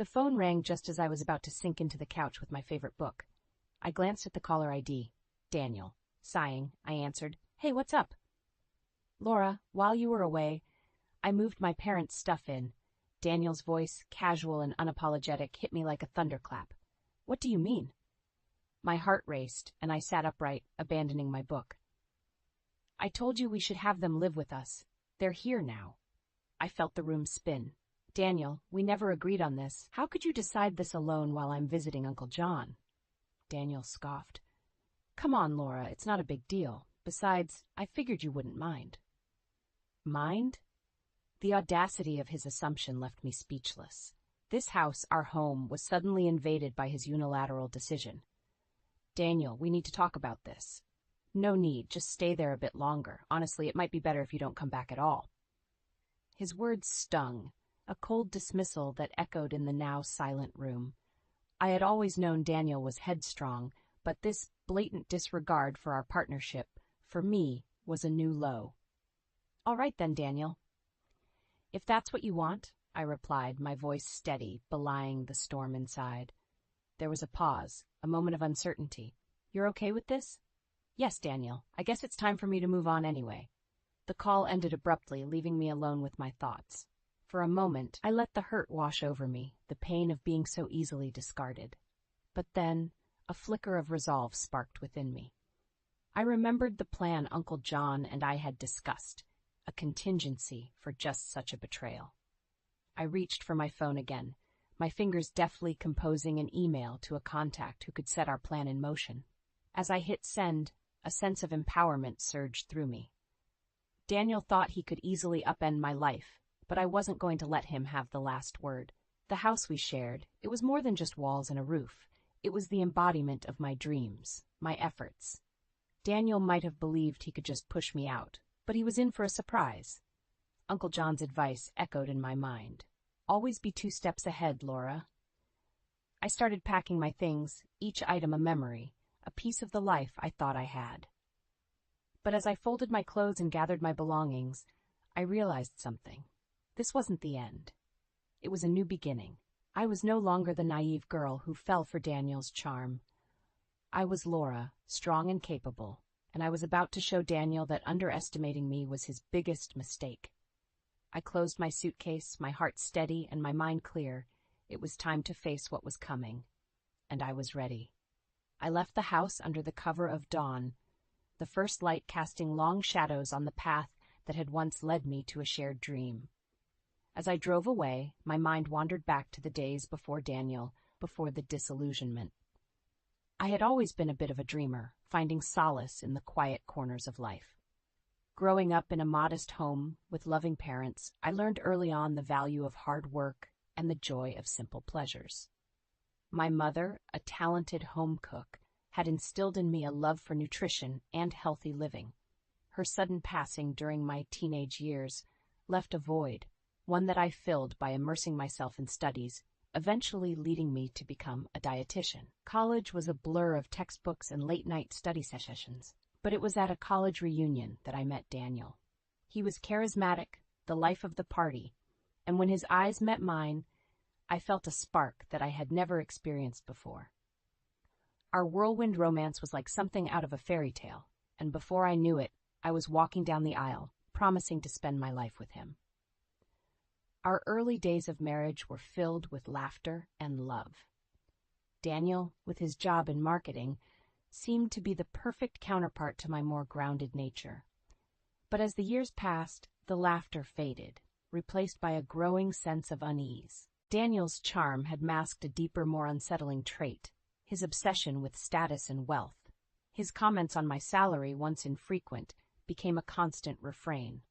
The phone rang just as I was about to sink into the couch with my favorite book. I glanced at the caller ID. Daniel. Sighing, I answered, "Hey, what's up?" "Laura, while you were away, I moved my parents' stuff in." Daniel's voice, casual and unapologetic, hit me like a thunderclap. "What do you mean?" My heart raced, and I sat upright, abandoning my book. "I told you we should have them live with us. They're here now." I felt the room spin. "Daniel, we never agreed on this. How could you decide this alone while I'm visiting Uncle John?" Daniel scoffed. "Come on, Laura, it's not a big deal. Besides, I figured you wouldn't mind." Mind? The audacity of his assumption left me speechless. This house, our home, was suddenly invaded by his unilateral decision. "Daniel, we need to talk about this." "No need, just stay there a bit longer. Honestly, it might be better if you don't come back at all." His words stung, a cold dismissal that echoed in the now silent room. I had always known Daniel was headstrong, but this blatant disregard for our partnership, for me, was a new low. "All right then, Daniel." "If that's what you want," I replied, my voice steady, belying the storm inside. There was a pause, a moment of uncertainty. "You're okay with this?" "Yes, Daniel. I guess it's time for me to move on anyway." The call ended abruptly, leaving me alone with my thoughts. For a moment, I let the hurt wash over me, the pain of being so easily discarded. But then, a flicker of resolve sparked within me. I remembered the plan Uncle John and I had discussed, a contingency for just such a betrayal. I reached for my phone again, my fingers deftly composing an email to a contact who could set our plan in motion. As I hit send, a sense of empowerment surged through me. Daniel thought he could easily upend my life, but I wasn't going to let him have the last word. The house we shared, it was more than just walls and a roof. It was the embodiment of my dreams, my efforts. Daniel might have believed he could just push me out, but he was in for a surprise. Uncle John's advice echoed in my mind. "Always be 2 steps ahead, Laura." I started packing my things, each item a memory, a piece of the life I thought I had. But as I folded my clothes and gathered my belongings, I realized something. This wasn't the end. It was a new beginning. I was no longer the naive girl who fell for Daniel's charm. I was Laura, strong and capable, and I was about to show Daniel that underestimating me was his biggest mistake. I closed my suitcase, my heart steady and my mind clear. It was time to face what was coming, and I was ready. I left the house under the cover of dawn, the first light casting long shadows on the path that had once led me to a shared dream. As I drove away, my mind wandered back to the days before Daniel, before the disillusionment. I had always been a bit of a dreamer, finding solace in the quiet corners of life. Growing up in a modest home with loving parents, I learned early on the value of hard work and the joy of simple pleasures. My mother, a talented home cook, had instilled in me a love for nutrition and healthy living. Her sudden passing during my teenage years left a void, one that I filled by immersing myself in studies, eventually leading me to become a dietitian. College was a blur of textbooks and late-night study sessions, but it was at a college reunion that I met Daniel. He was charismatic, the life of the party, and when his eyes met mine, I felt a spark that I had never experienced before. Our whirlwind romance was like something out of a fairy tale, and before I knew it, I was walking down the aisle, promising to spend my life with him. Our early days of marriage were filled with laughter and love. Daniel, with his job in marketing, seemed to be the perfect counterpart to my more grounded nature. But as the years passed, the laughter faded, replaced by a growing sense of unease. Daniel's charm had masked a deeper, more unsettling trait, his obsession with status and wealth. His comments on my salary, once infrequent, became a constant refrain.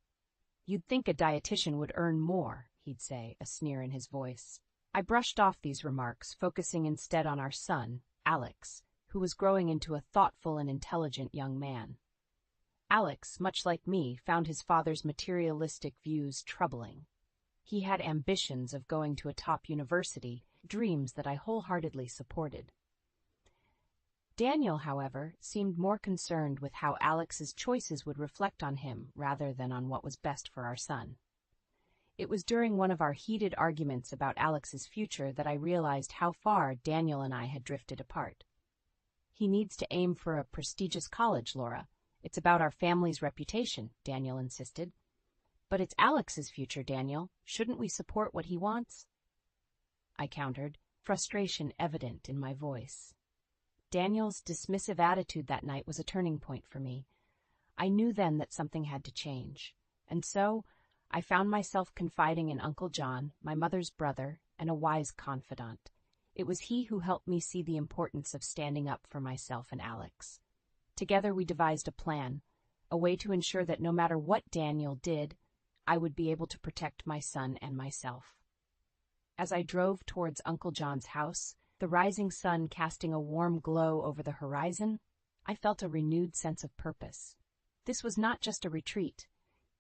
"You'd think a dietitian would earn more," he'd say, a sneer in his voice. I brushed off these remarks, focusing instead on our son, Alex, who was growing into a thoughtful and intelligent young man. Alex, much like me, found his father's materialistic views troubling. He had ambitions of going to a top university, dreams that I wholeheartedly supported. Daniel, however, seemed more concerned with how Alex's choices would reflect on him rather than on what was best for our son. It was during one of our heated arguments about Alex's future that I realized how far Daniel and I had drifted apart. He needs to aim for a prestigious college, Laura. It's about our family's reputation, Daniel insisted. But it's Alex's future, Daniel. Shouldn't we support what he wants? I countered, frustration evident in my voice. Daniel's dismissive attitude that night was a turning point for me. I knew then that something had to change, and so I found myself confiding in Uncle John, my mother's brother, and a wise confidant. It was he who helped me see the importance of standing up for myself and Alex. Together we devised a plan, a way to ensure that no matter what Daniel did, I would be able to protect my son and myself. As I drove towards Uncle John's house, the rising sun casting a warm glow over the horizon, I felt a renewed sense of purpose. This was not just a retreat.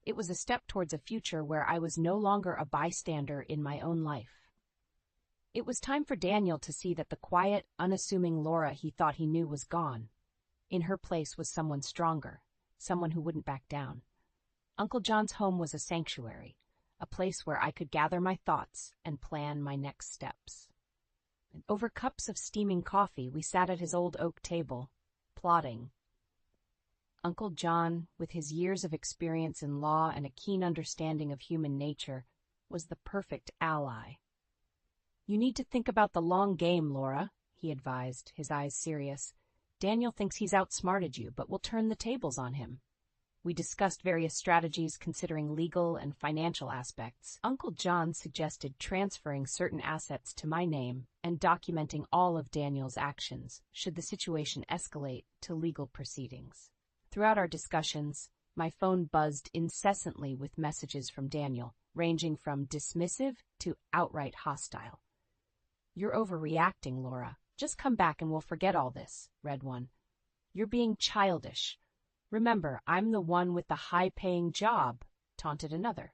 It was a step towards a future where I was no longer a bystander in my own life. It was time for Daniel to see that the quiet, unassuming Laura he thought he knew was gone. In her place was someone stronger, someone who wouldn't back down. Uncle John's home was a sanctuary, a place where I could gather my thoughts and plan my next steps. And over cups of steaming coffee, we sat at his old oak table, plotting. Uncle John, with his years of experience in law and a keen understanding of human nature, was the perfect ally. "You need to think about the long game, Laura," he advised, his eyes serious. "Daniel thinks he's outsmarted you, but we'll turn the tables on him." We discussed various strategies considering legal and financial aspects. Uncle John suggested transferring certain assets to my name and documenting all of Daniel's actions, should the situation escalate to legal proceedings. Throughout our discussions, my phone buzzed incessantly with messages from Daniel, ranging from dismissive to outright hostile. "You're overreacting, Laura. Just come back and we'll forget all this," read one. "You're being childish. Remember, I'm the one with the high-paying job," taunted another.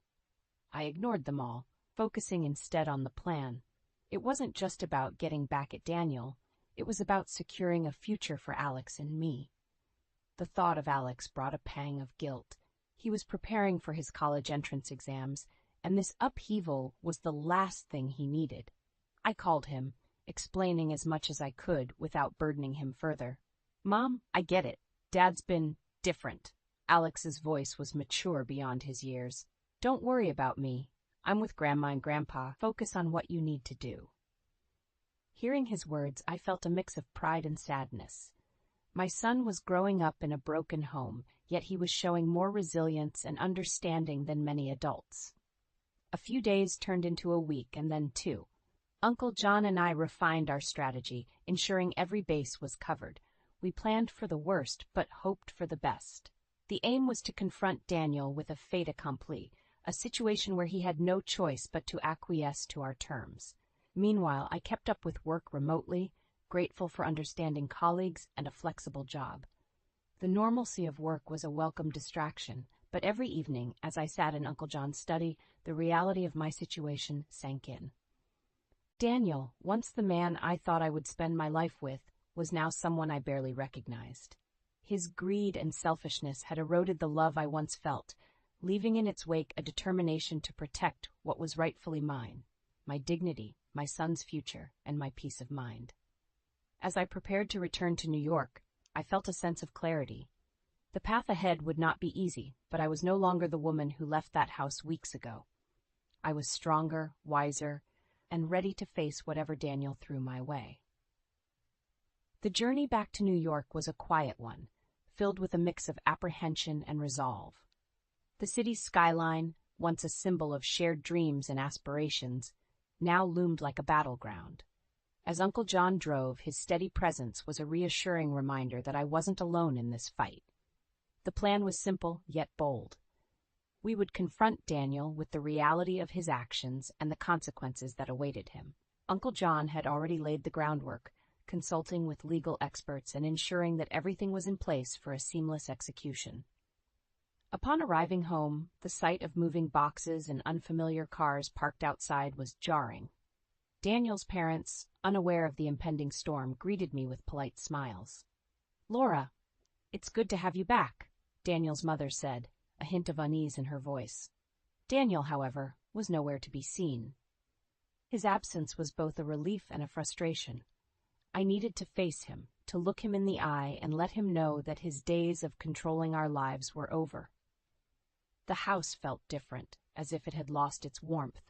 I ignored them all, focusing instead on the plan. It wasn't just about getting back at Daniel. It was about securing a future for Alex and me. The thought of Alex brought a pang of guilt. He was preparing for his college entrance exams, and this upheaval was the last thing he needed. I called him, explaining as much as I could without burdening him further. "Mom, I get it. Dad's been different." Alex's voice was mature beyond his years. "Don't worry about me. I'm with Grandma and Grandpa. Focus on what you need to do." Hearing his words, I felt a mix of pride and sadness. My son was growing up in a broken home, yet he was showing more resilience and understanding than many adults. A few days turned into a week and then 2. Uncle John and I refined our strategy, ensuring every base was covered. We planned for the worst, but hoped for the best. The aim was to confront Daniel with a fait accompli, a situation where he had no choice but to acquiesce to our terms. Meanwhile, I kept up with work remotely, grateful for understanding colleagues and a flexible job. The normalcy of work was a welcome distraction, but every evening, as I sat in Uncle John's study, the reality of my situation sank in. Daniel, once the man I thought I would spend my life with, was now someone I barely recognized. His greed and selfishness had eroded the love I once felt, leaving in its wake a determination to protect what was rightfully mine, my dignity, my son's future, and my peace of mind. As I prepared to return to New York, I felt a sense of clarity. The path ahead would not be easy, but I was no longer the woman who left that house weeks ago. I was stronger, wiser, and ready to face whatever Daniel threw my way. The journey back to New York was a quiet one, filled with a mix of apprehension and resolve. The city's skyline, once a symbol of shared dreams and aspirations, now loomed like a battleground. As Uncle John drove, his steady presence was a reassuring reminder that I wasn't alone in this fight. The plan was simple, yet bold. We would confront Daniel with the reality of his actions and the consequences that awaited him. Uncle John had already laid the groundwork, consulting with legal experts and ensuring that everything was in place for a seamless execution. Upon arriving home, the sight of moving boxes and unfamiliar cars parked outside was jarring. Daniel's parents, unaware of the impending storm, greeted me with polite smiles. "Laura, it's good to have you back," Daniel's mother said, a hint of unease in her voice. Daniel, however, was nowhere to be seen. His absence was both a relief and a frustration. I needed to face him, to look him in the eye and let him know that his days of controlling our lives were over. The house felt different, as if it had lost its warmth.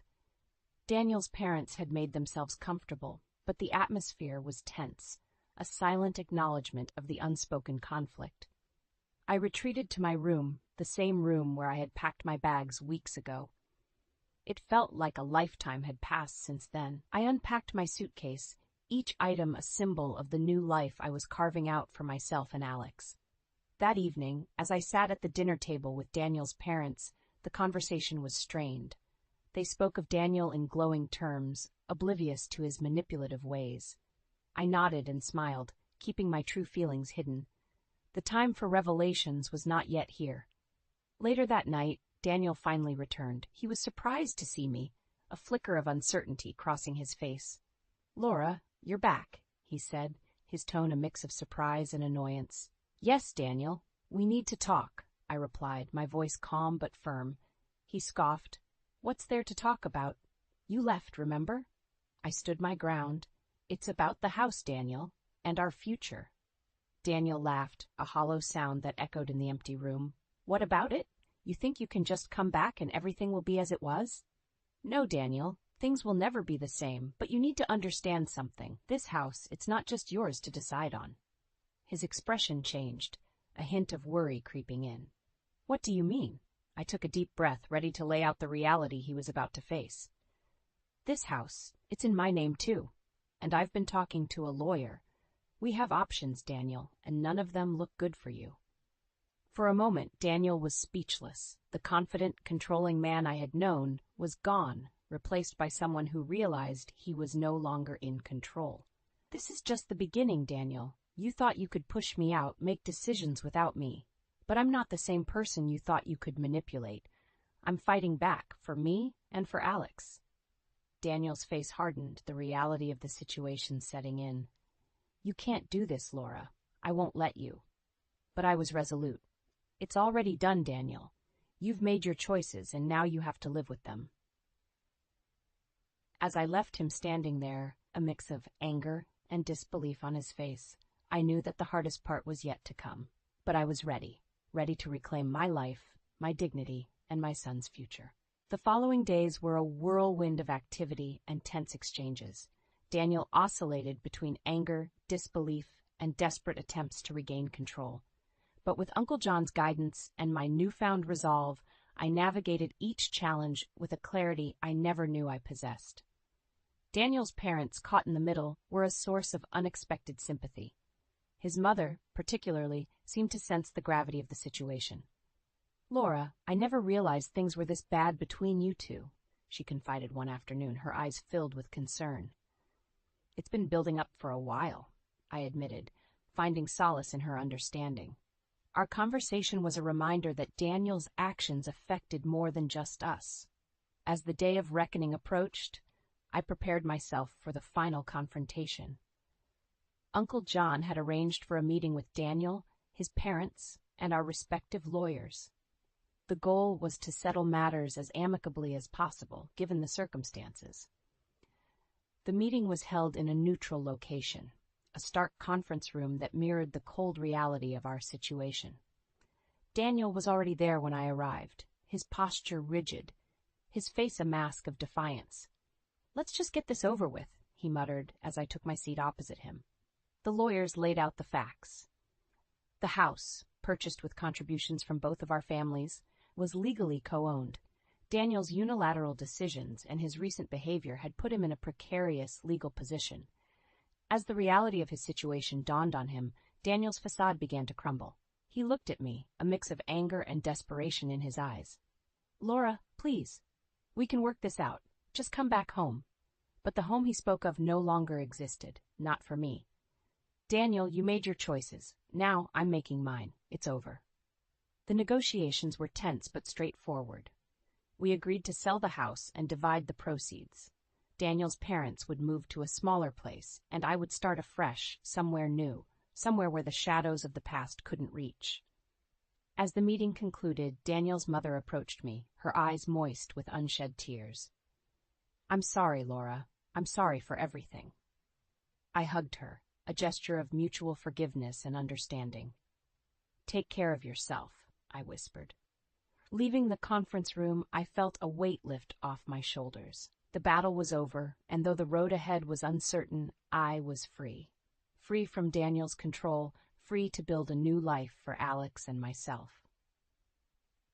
Daniel's parents had made themselves comfortable, but the atmosphere was tense, a silent acknowledgement of the unspoken conflict. I retreated to my room, the same room where I had packed my bags weeks ago. It felt like a lifetime had passed since then. I unpacked my suitcase, each item a symbol of the new life I was carving out for myself and Alex. That evening, as I sat at the dinner table with Daniel's parents, the conversation was strained. They spoke of Daniel in glowing terms, oblivious to his manipulative ways. I nodded and smiled, keeping my true feelings hidden. The time for revelations was not yet here. Later that night, Daniel finally returned. He was surprised to see me, a flicker of uncertainty crossing his face. "Laura, you're back," he said, his tone a mix of surprise and annoyance. "Yes, Daniel, we need to talk," I replied, my voice calm but firm. He scoffed. "What's there to talk about? You left, remember?" I stood my ground. "It's about the house, Daniel, and our future." Daniel laughed, a hollow sound that echoed in the empty room. "What about it? You think you can just come back and everything will be as it was?" "No, Daniel, things will never be the same, but you need to understand something. This house, it's not just yours to decide on." His expression changed, a hint of worry creeping in. "What do you mean?" I took a deep breath, ready to lay out the reality he was about to face. "This house, it's in my name too, and I've been talking to a lawyer. We have options, Daniel, and none of them look good for you." For a moment, Daniel was speechless. The confident, controlling man I had known was gone, replaced by someone who realized he was no longer in control. "This is just the beginning, Daniel. You thought you could push me out, make decisions without me. But I'm not the same person you thought you could manipulate. I'm fighting back, for me and for Alex." Daniel's face hardened, the reality of the situation setting in. "You can't do this, Laura. I won't let you." But I was resolute. "It's already done, Daniel. You've made your choices, and now you have to live with them." As I left him standing there, a mix of anger and disbelief on his face, I knew that the hardest part was yet to come. But I was ready to reclaim my life, my dignity, and my son's future. The following days were a whirlwind of activity and tense exchanges. Daniel oscillated between anger, disbelief, and desperate attempts to regain control. But with Uncle John's guidance and my newfound resolve, I navigated each challenge with a clarity I never knew I possessed. Daniel's parents, caught in the middle, were a source of unexpected sympathy. His mother, particularly, seemed to sense the gravity of the situation. "Laura, I never realized things were this bad between you two," she confided one afternoon, her eyes filled with concern. "It's been building up for a while," I admitted, finding solace in her understanding. Our conversation was a reminder that Daniel's actions affected more than just us. As the day of reckoning approached, I prepared myself for the final confrontation. Uncle John had arranged for a meeting with Daniel, his parents, and our respective lawyers. The goal was to settle matters as amicably as possible, given the circumstances. The meeting was held in a neutral location, a stark conference room that mirrored the cold reality of our situation. Daniel was already there when I arrived, his posture rigid, his face a mask of defiance. "Let's just get this over with," he muttered as I took my seat opposite him. The lawyers laid out the facts. The house, purchased with contributions from both of our families, was legally co-owned. Daniel's unilateral decisions and his recent behavior had put him in a precarious legal position. As the reality of his situation dawned on him, Daniel's facade began to crumble. He looked at me, a mix of anger and desperation in his eyes. "Laura, please. We can work this out. Just come back home." But the home he spoke of no longer existed, not for me. "Daniel, you made your choices. Now I'm making mine. It's over." The negotiations were tense but straightforward. We agreed to sell the house and divide the proceeds. Daniel's parents would move to a smaller place, and I would start afresh, somewhere new, somewhere where the shadows of the past couldn't reach. As the meeting concluded, Daniel's mother approached me, her eyes moist with unshed tears. "I'm sorry, Laura. I'm sorry for everything." I hugged her, a gesture of mutual forgiveness and understanding. "Take care of yourself," I whispered. Leaving the conference room, I felt a weight lift off my shoulders. The battle was over, and though the road ahead was uncertain, I was free. Free from Daniel's control, free to build a new life for Alex and myself.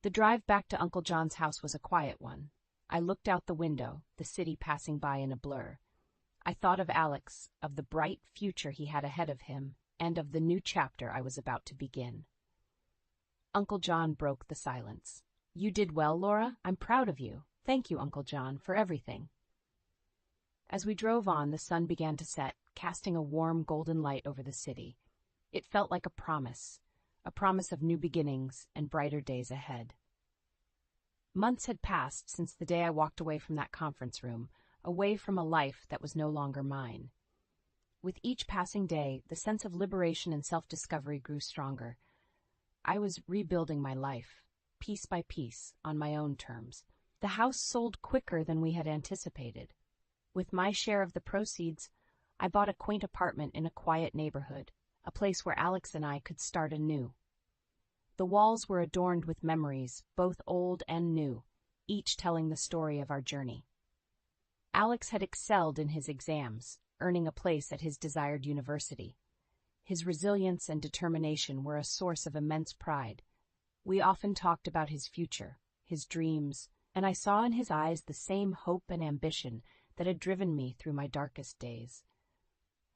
The drive back to Uncle John's house was a quiet one. I looked out the window, the city passing by in a blur. I thought of Alex, of the bright future he had ahead of him, and of the new chapter I was about to begin. Uncle John broke the silence. "You did well, Laura. I'm proud of you. Thank you, Uncle John, for everything." As we drove on, the sun began to set, casting a warm golden light over the city. It felt like a promise of new beginnings and brighter days ahead. Months had passed since the day I walked away from that conference room, away from a life that was no longer mine. With each passing day, the sense of liberation and self-discovery grew stronger. I was rebuilding my life, piece by piece, on my own terms. The house sold quicker than we had anticipated. With my share of the proceeds, I bought a quaint apartment in a quiet neighborhood, a place where Alex and I could start anew. The walls were adorned with memories, both old and new, each telling the story of our journey. Alex had excelled in his exams, earning a place at his desired university. His resilience and determination were a source of immense pride. We often talked about his future, his dreams, and I saw in his eyes the same hope and ambition that had driven me through my darkest days.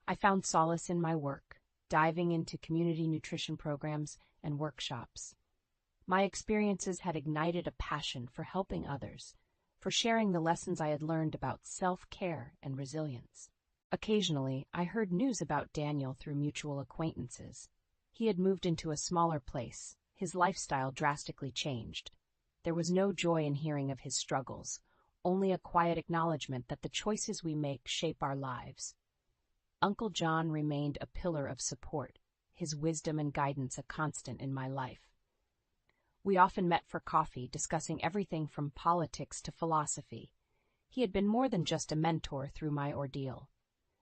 I found solace in my work, diving into community nutrition programs and workshops. My experiences had ignited a passion for helping others, for sharing the lessons I had learned about self-care and resilience. Occasionally, I heard news about Daniel through mutual acquaintances. He had moved into a smaller place. His lifestyle drastically changed. There was no joy in hearing of his struggles, only a quiet acknowledgement that the choices we make shape our lives. Uncle John remained a pillar of support, his wisdom and guidance a constant in my life. We often met for coffee, discussing everything from politics to philosophy. He had been more than just a mentor through my ordeal.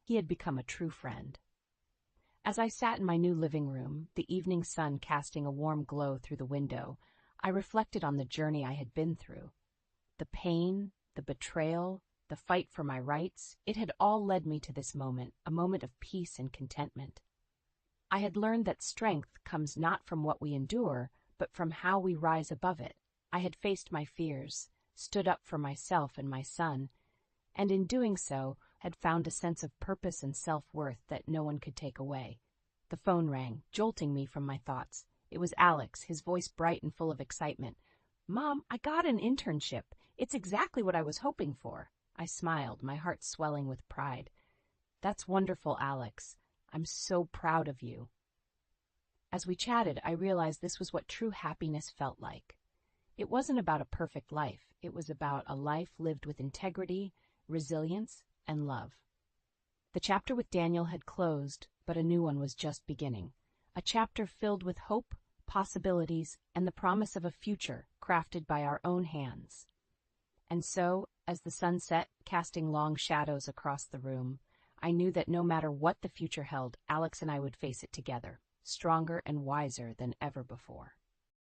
He had become a true friend. As I sat in my new living room, the evening sun casting a warm glow through the window, I reflected on the journey I had been through. The pain, the betrayal, the fight for my rights, it had all led me to this moment, a moment of peace and contentment. I had learned that strength comes not from what we endure, but from how we rise above it. I had faced my fears, stood up for myself and my son, and in doing so, had found a sense of purpose and self-worth that no one could take away. The phone rang, jolting me from my thoughts. It was Alex, his voice bright and full of excitement. "Mom, I got an internship. It's exactly what I was hoping for." I smiled, my heart swelling with pride. "That's wonderful, Alex. I'm so proud of you." As we chatted, I realized this was what true happiness felt like. It wasn't about a perfect life. It was about a life lived with integrity, resilience, and love. The chapter with Daniel had closed, but a new one was just beginning. A chapter filled with hope, possibilities, and the promise of a future crafted by our own hands. And so, as the sun set, casting long shadows across the room, I knew that no matter what the future held, Alex and I would face it together, stronger and wiser than ever before.